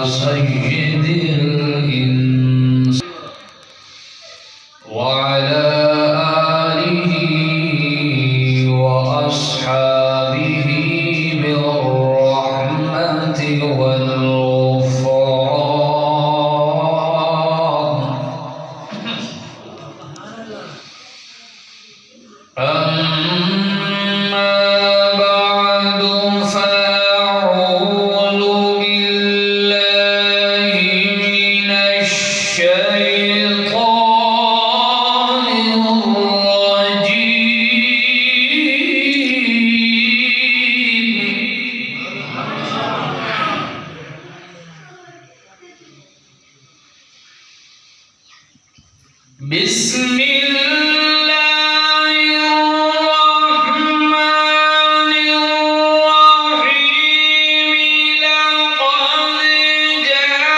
سيد الإنس وعلى آله وأصحابه بالرحمة والغفران. أما بعد فأعوذ بالله من الشيطان الرجيم. بسم الله الرحمن الرحيم. لقد جاءكم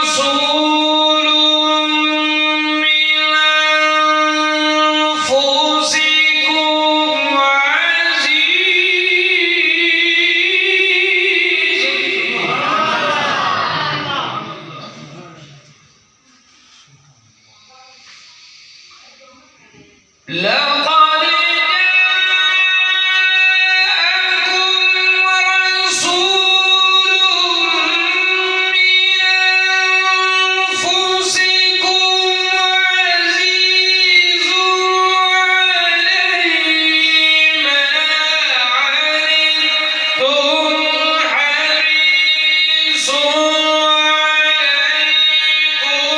رسول من أنفسكم لقد جاءكم رسول من أنفسكم عزيز عليه ما عنتم حريص عليكم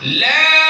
لا